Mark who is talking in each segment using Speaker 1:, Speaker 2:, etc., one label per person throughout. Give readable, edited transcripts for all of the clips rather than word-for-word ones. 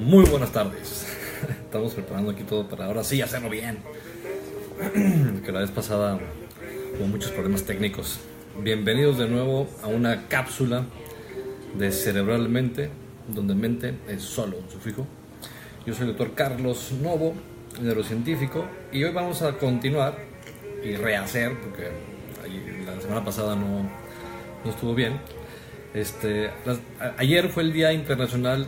Speaker 1: Muy buenas tardes. Estamos preparando aquí todo para ahora sí hacerlo bien. Que la vez pasada hubo muchos problemas técnicos. Bienvenidos de nuevo a una cápsula de Cerebralmente, donde mente es solo un sufijo. Yo soy el doctor Carlos Novo, neurocientífico, y hoy vamos a continuar y rehacer, porque la semana pasada no estuvo bien. Ayer fue el Día Internacional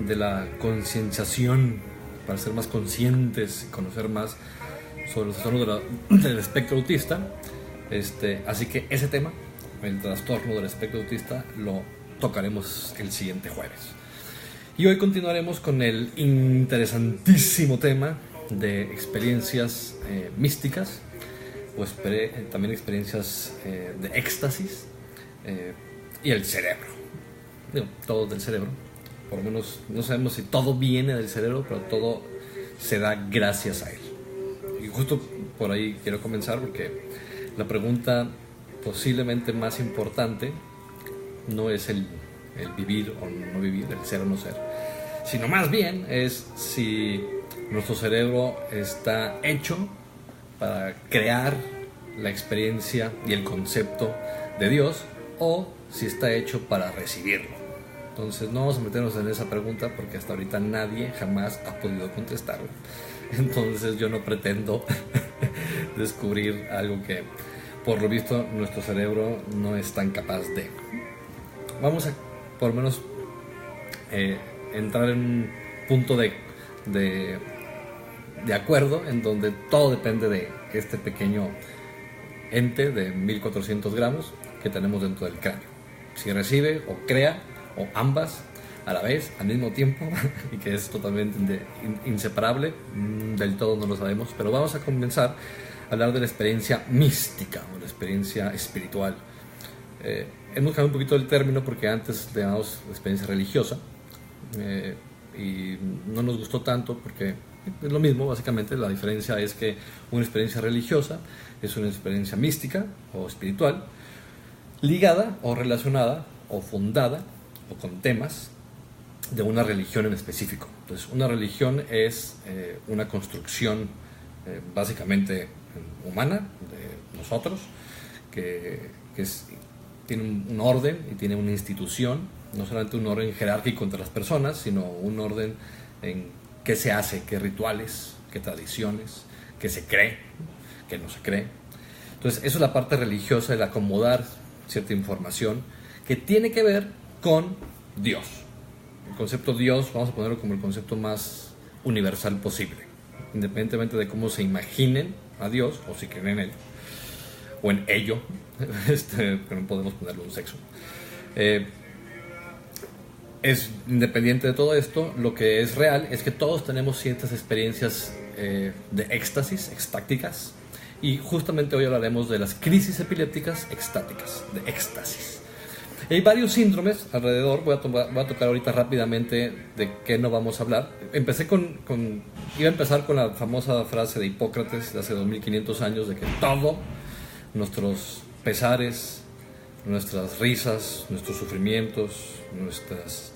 Speaker 1: de la Concienciación, para ser más conscientes y conocer más sobre los trastornos del espectro autista. Así que ese tema, el trastorno del espectro autista, lo tocaremos el siguiente jueves. Y hoy continuaremos con el interesantísimo tema de experiencias místicas, o también experiencias de éxtasis, y el cerebro. Todo del cerebro. Por lo menos no sabemos si todo viene del cerebro, pero todo se da gracias a él. Y justo por ahí quiero comenzar, porque la pregunta posiblemente más importante no es el vivir o no vivir, el ser o no ser, sino más bien es si nuestro cerebro está hecho para crear la experiencia y el concepto de Dios, o si está hecho para recibirlo. Entonces no vamos a meternos en esa pregunta, porque hasta ahorita nadie jamás ha podido contestarlo. Entonces yo no pretendo descubrir algo que por lo visto nuestro cerebro no es tan capaz de. Vamos a por lo menos entrar en un punto de acuerdo en donde todo depende de este pequeño ente de 1400 gramos que tenemos dentro del cráneo. Si recibe o crea, o ambas a la vez, al mismo tiempo, y que es totalmente inseparable, del todo no lo sabemos, pero vamos a comenzar a hablar de la experiencia mística o la experiencia espiritual. Hemos cambiado un poquito el término, porque antes le llamamos experiencia religiosa, y no nos gustó tanto, porque es lo mismo básicamente. La diferencia es que una experiencia religiosa es una experiencia mística o espiritual ligada o relacionada o fundada o con temas de una religión en específico. Entonces, una religión es una construcción básicamente humana de nosotros, que tiene un orden y tiene una institución, no solamente un orden jerárquico entre las personas, sino un orden en qué se hace, qué rituales, qué tradiciones, qué se cree, qué no se cree. Entonces, eso es la parte religiosa, el acomodar cierta información que tiene que ver con Dios. El concepto Dios, vamos a ponerlo como el concepto más universal posible, independientemente de cómo se imaginen a Dios, o si creen en él o en ello, pero no podemos ponerle un sexo. Es independiente de todo esto. Lo que es real es que todos tenemos ciertas experiencias de éxtasis, extáticas, y justamente hoy hablaremos de las crisis epilépticas extáticas, de éxtasis. Hay varios síndromes alrededor. Voy a tocar ahorita rápidamente de qué no vamos a hablar. Iba a empezar con la famosa frase de Hipócrates de hace 2500 años, de que todo, nuestros pesares, nuestras risas, nuestros sufrimientos, nuestras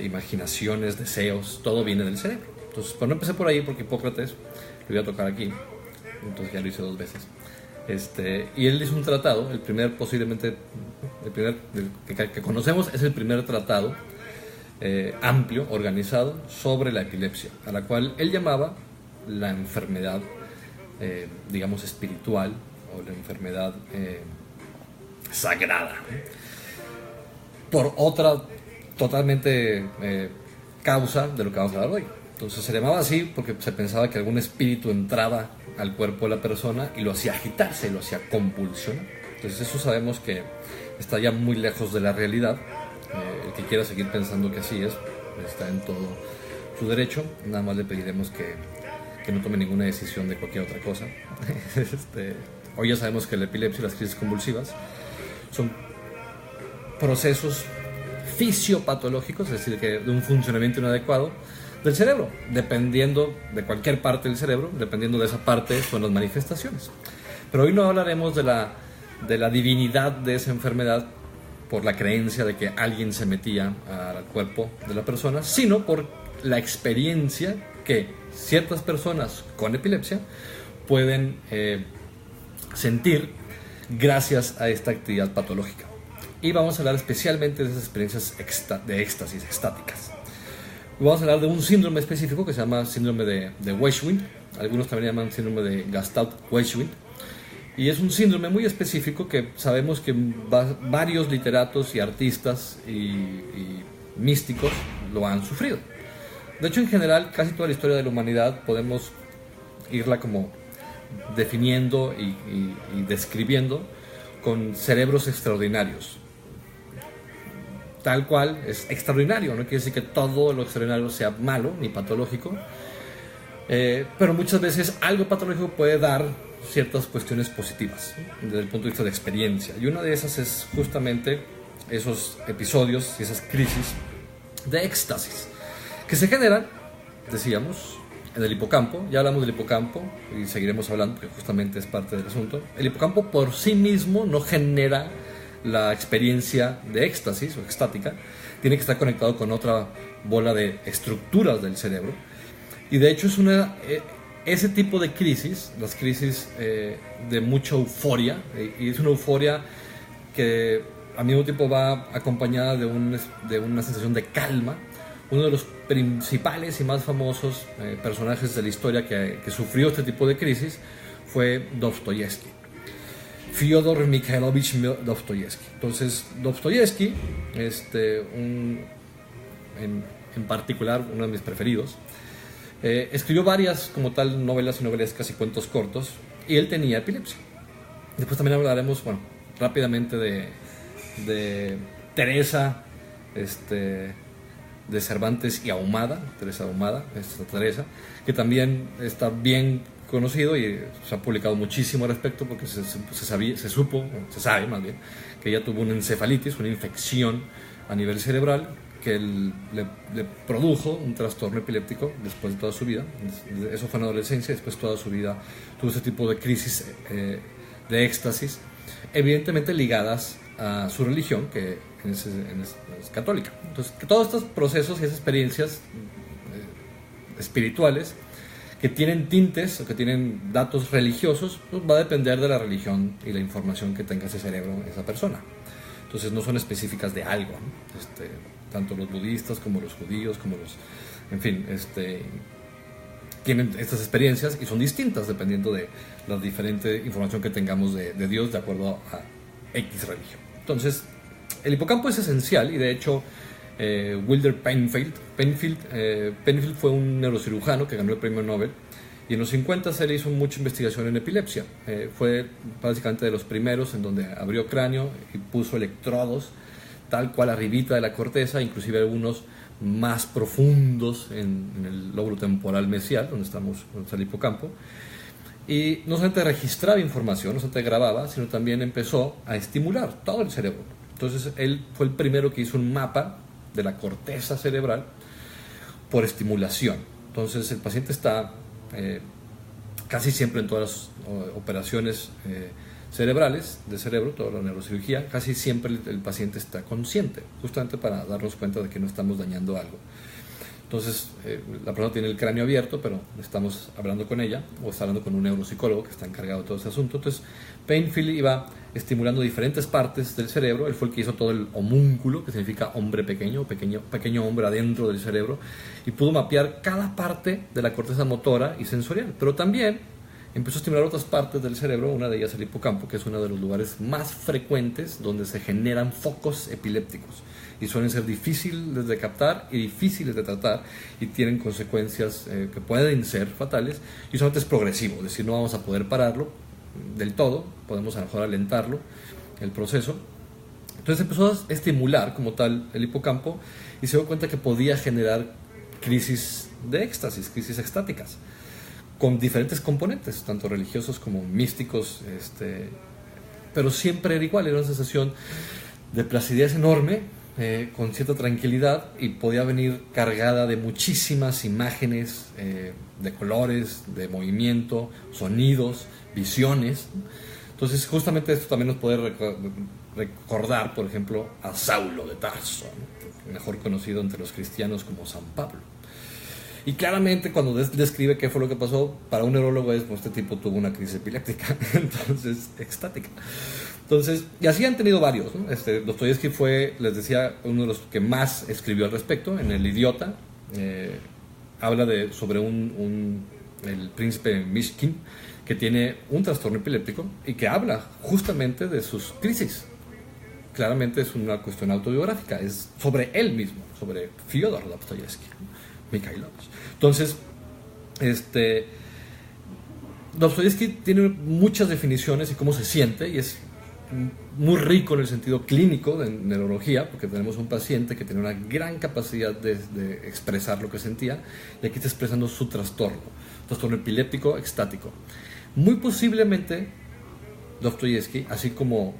Speaker 1: imaginaciones, deseos, todo viene del cerebro. Entonces, pero no empecé por ahí, porque Hipócrates lo voy a tocar aquí, entonces ya lo hice 2 veces. Y él hizo un tratado, el primer que conocemos, es el primer tratado amplio, organizado, sobre la epilepsia, a la cual él llamaba la enfermedad, digamos, espiritual, o la enfermedad sagrada, por otra totalmente causa de lo que vamos a hablar hoy. Entonces se llamaba así porque se pensaba que algún espíritu entraba al cuerpo de la persona y lo hacía agitarse, lo hacía convulsionar. Entonces eso sabemos que está ya muy lejos de la realidad. El que quiera seguir pensando que así es, está en todo su derecho. Nada más le pediremos que no tome ninguna decisión de cualquier otra cosa. Hoy ya sabemos que la epilepsia y las crisis convulsivas son procesos fisiopatológicos, es decir, que de un funcionamiento inadecuado del cerebro, dependiendo de cualquier parte del cerebro, dependiendo de esa parte son las manifestaciones. Pero hoy no hablaremos de la divinidad de esa enfermedad, por la creencia de que alguien se metía al cuerpo de la persona, sino por la experiencia que ciertas personas con epilepsia pueden sentir gracias a esta actividad patológica. Y vamos a hablar especialmente de esas experiencias de éxtasis estáticas. Vamos a hablar de un síndrome específico que se llama síndrome de Weiswind. Algunos también llaman síndrome de Gestalt-Weiswind. Y es un síndrome muy específico que sabemos que varios literatos y artistas y místicos lo han sufrido. De hecho, en general, casi toda la historia de la humanidad podemos irla como definiendo y describiendo con cerebros extraordinarios. Tal cual es extraordinario, no quiere decir que todo lo extraordinario sea malo ni patológico, pero muchas veces algo patológico puede dar ciertas cuestiones positivas, ¿sí?, desde el punto de vista de experiencia. Y una de esas es justamente esos episodios y esas crisis de éxtasis que se generan, decíamos, en el hipocampo. Ya hablamos del hipocampo y seguiremos hablando porque justamente es parte del asunto. El hipocampo por sí mismo no genera la experiencia de éxtasis o extática, tiene que estar conectado con otra bola de estructuras del cerebro. Y de hecho es ese tipo de crisis, las crisis de mucha euforia, y es una euforia que al mismo tiempo va acompañada de una sensación de calma. Uno de los principales y más famosos personajes de la historia que sufrió este tipo de crisis fue Dostoyevsky, Fyodor Mikhailovich Dostoyevsky. Entonces, Dostoyevsky, en particular uno de mis preferidos, escribió varias como tal novelas y novelescas y cuentos cortos, y él tenía epilepsia. Después también hablaremos, bueno, rápidamente de Teresa, de Cervantes y Ahumada, Teresa Ahumada, Teresa, que también está bien conocido y se ha publicado muchísimo al respecto porque se sabe más bien, que ella tuvo una encefalitis, una infección a nivel cerebral que le produjo un trastorno epiléptico después de toda su vida. Eso fue en la adolescencia, después toda su vida tuvo ese tipo de crisis de éxtasis, evidentemente ligadas a su religión, que es católica. Entonces, que todos estos procesos y esas experiencias espirituales que tienen tintes o que tienen datos religiosos, pues va a depender de la religión y la información que tenga ese cerebro, esa persona. Entonces no son específicas de algo, ¿no? Tanto los budistas como los judíos, como en fin, tienen estas experiencias y son distintas dependiendo de la diferente información que tengamos de Dios de acuerdo a X religión. Entonces, el hipocampo es esencial y de hecho Wilder Penfield fue un neurocirujano que ganó el premio Nobel y en los 50 se le hizo mucha investigación en epilepsia. Fue básicamente de los primeros en donde abrió cráneo y puso electrodos tal cual arribita de la corteza, inclusive algunos más profundos en el lóbulo temporal mesial, donde está el hipocampo. Y no solamente registraba información, no solamente grababa, sino también empezó a estimular todo el cerebro. Entonces él fue el primero que hizo un mapa de la corteza cerebral por estimulación. Entonces el paciente está casi siempre en todas las operaciones cerebrales de cerebro, toda la neurocirugía, casi siempre el paciente está consciente, justamente para darnos cuenta de que no estamos dañando algo. Entonces, la persona tiene el cráneo abierto, pero estamos hablando con ella, o está hablando con un neuropsicólogo que está encargado de todo ese asunto. Entonces, Penfield iba estimulando diferentes partes del cerebro. Él fue el que hizo todo el homúnculo, que significa hombre pequeño, pequeño hombre adentro del cerebro, y pudo mapear cada parte de la corteza motora y sensorial. Pero también empezó a estimular otras partes del cerebro, una de ellas el hipocampo, que es uno de los lugares más frecuentes donde se generan focos epilépticos. Y suelen ser difíciles de captar y difíciles de tratar y tienen consecuencias que pueden ser fatales, y solamente es progresivo, es decir, no vamos a poder pararlo del todo, podemos a lo mejor alentarlo, el proceso. Entonces empezó a estimular como tal el hipocampo y se dio cuenta que podía generar crisis de éxtasis, crisis extáticas, con diferentes componentes, tanto religiosos como místicos, pero siempre era igual, era una sensación de placidez enorme, con cierta tranquilidad, y podía venir cargada de muchísimas imágenes de colores, de movimiento, sonidos, visiones. Entonces, justamente esto también nos puede recordar, por ejemplo, a Saulo de Tarso, ¿no? Mejor conocido entre los cristianos como San Pablo. Y claramente cuando describe qué fue lo que pasó, para un neurólogo es, pues, este tipo tuvo una crisis epiléptica, entonces, extática. Entonces, y así han tenido varios, ¿no? Dostoyevsky fue, les decía, uno de los que más escribió al respecto. En El Idiota habla sobre el príncipe Mishkin, que tiene un trastorno epiléptico y que habla justamente de sus crisis. Claramente es una cuestión autobiográfica, es sobre él mismo, sobre Fyodor Dostoyevsky, Mikhailovich. Entonces, Dostoyevsky tiene muchas definiciones y cómo se siente, y es muy rico en el sentido clínico de neurología, porque tenemos un paciente que tiene una gran capacidad de expresar lo que sentía, y aquí está expresando su trastorno epiléptico extático. Muy posiblemente Dostoyevsky, así como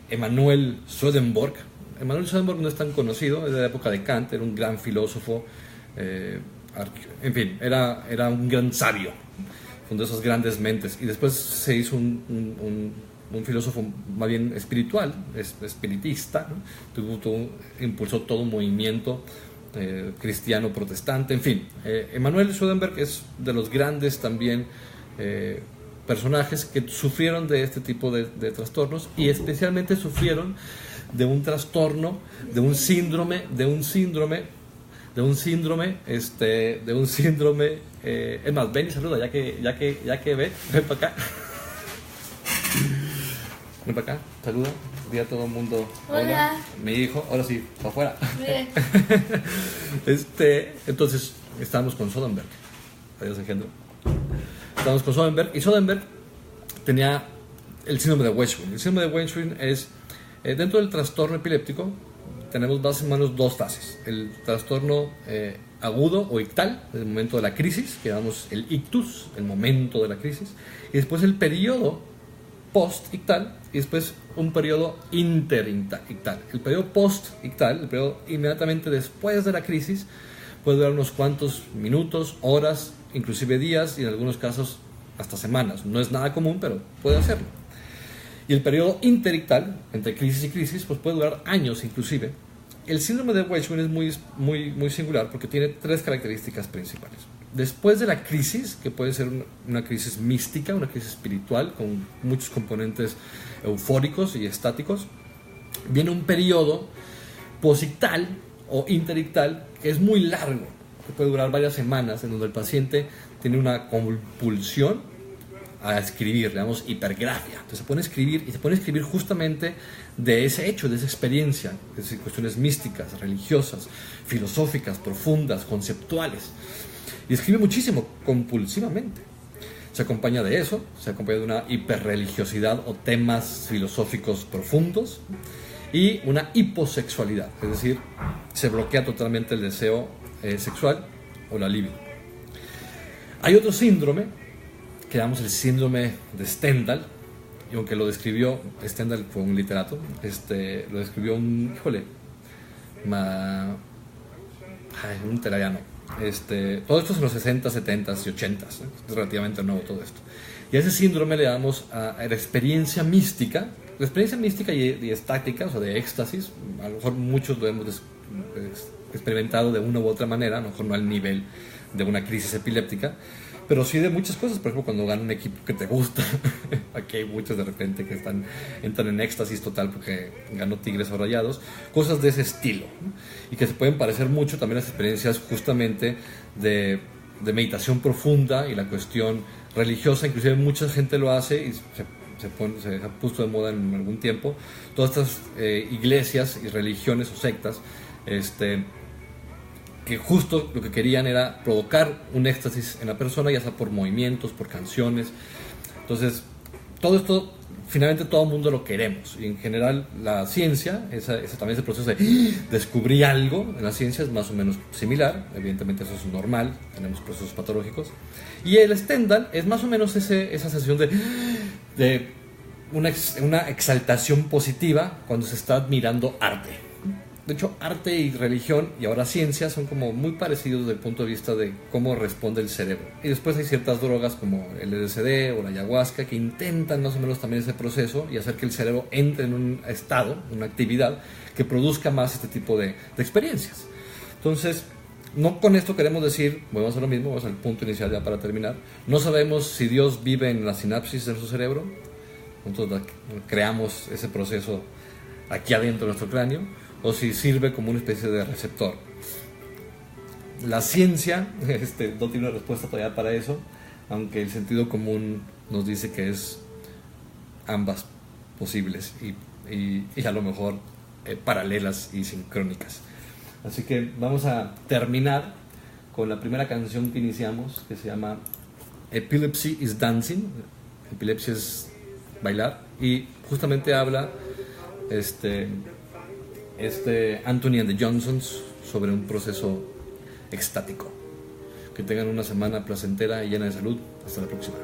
Speaker 1: Emanuel Swedenborg no es tan conocido, es de la época de Kant, era un gran filósofo, en fin, era un gran sabio, una de esas grandes mentes, y después se hizo un filósofo más bien espiritual, espiritista, ¿no? Impulsó todo un movimiento cristiano protestante, en fin. Emanuel Swedenborg es de los grandes también personajes que sufrieron de este tipo de trastornos, y especialmente sufrieron de un trastorno, de un síndrome, es más, ven y saluda, ya que ven para acá. Ven para acá, saluda, di a todo el mundo. Hola. Mi hijo, ahora sí, para afuera. Bien. Entonces, estábamos con Swedenborg. Adiós, engendro. Estábamos con Swedenborg, y Swedenborg tenía el síndrome de Weiswin. El síndrome de Weiswin es, dentro del trastorno epiléptico, tenemos más o menos dos fases. El trastorno agudo o ictal, el momento de la crisis, que llamamos el ictus, el momento de la crisis, y después el periodo post-ictal, y después un periodo inter-ictal. El periodo post-ictal, el periodo inmediatamente después de la crisis, puede durar unos cuantos minutos, horas, inclusive días, y en algunos casos hasta semanas. No es nada común, pero puede hacerlo. Y el periodo interictal, entre crisis y crisis, pues puede durar años inclusive. El síndrome de Weiswin es muy singular porque tiene tres características principales. Después de la crisis, que puede ser una crisis mística, una crisis espiritual, con muchos componentes eufóricos y estáticos, viene un periodo posictal o interictal que es muy largo, que puede durar varias semanas, en donde el paciente tiene una compulsión a escribir, le llamamos hipergrafia. Entonces se pone a escribir, y se pone a escribir justamente de ese hecho, de esa experiencia, es decir, cuestiones místicas, religiosas, filosóficas, profundas, conceptuales. Y escribe muchísimo, compulsivamente. Se acompaña de eso, se acompaña de una hiperreligiosidad o temas filosóficos profundos, y una hiposexualidad, es decir, se bloquea totalmente el deseo sexual o la libido. Hay otro síndrome que llamamos el síndrome de Stendhal, y aunque lo describió, Stendhal fue un literato, lo describió un italiano. Todo esto es en los 60, 70 y 80, es relativamente nuevo todo esto. Y a ese síndrome le damos a la experiencia mística. La experiencia mística y estática, o sea, de éxtasis, a lo mejor muchos lo hemos experimentado de una u otra manera, a lo mejor no al nivel de una crisis epiléptica, pero sí de muchas cosas. Por ejemplo, cuando gana un equipo que te gusta, aquí hay muchos de repente que entran en éxtasis total porque ganó Tigres o Rayados, cosas de ese estilo, ¿no? Y que se pueden parecer mucho también a las experiencias justamente de meditación profunda y la cuestión religiosa. Inclusive mucha gente lo hace y se ha puesto de moda en algún tiempo. Todas estas iglesias y religiones o sectas, que justo lo que querían era provocar un éxtasis en la persona, ya sea por movimientos, por canciones. Entonces, todo esto, finalmente todo el mundo lo queremos. Y en general, la ciencia, también ese proceso de descubrir algo en la ciencia es más o menos similar. Evidentemente eso es normal, tenemos procesos patológicos. Y el Stendhal es más o menos esa sensación de una exaltación positiva cuando se está admirando arte. de hecho, arte y religión y ahora ciencia son como muy parecidos desde el punto de vista de cómo responde el cerebro. Y después hay ciertas drogas como el LSD o la ayahuasca que intentan más o menos también ese proceso y hacer que el cerebro entre en un estado, una actividad que produzca más este tipo de experiencias. Entonces, no con esto queremos decir, vamos a hacer lo mismo, vamos al punto inicial ya para terminar. No sabemos si Dios vive en la sinapsis de nuestro cerebro. Nosotros creamos ese proceso aquí adentro de nuestro cráneo, o si sirve como una especie de receptor. La ciencia no tiene una respuesta todavía para eso, aunque el sentido común nos dice que es ambas posibles y a lo mejor paralelas y sincrónicas. Así que vamos a terminar con la primera canción que iniciamos, que se llama Epilepsy is Dancing. Epilepsia es bailar, y justamente habla Anthony and the Johnsons sobre un proceso extático. Que tengan una semana placentera y llena de salud. Hasta la próxima.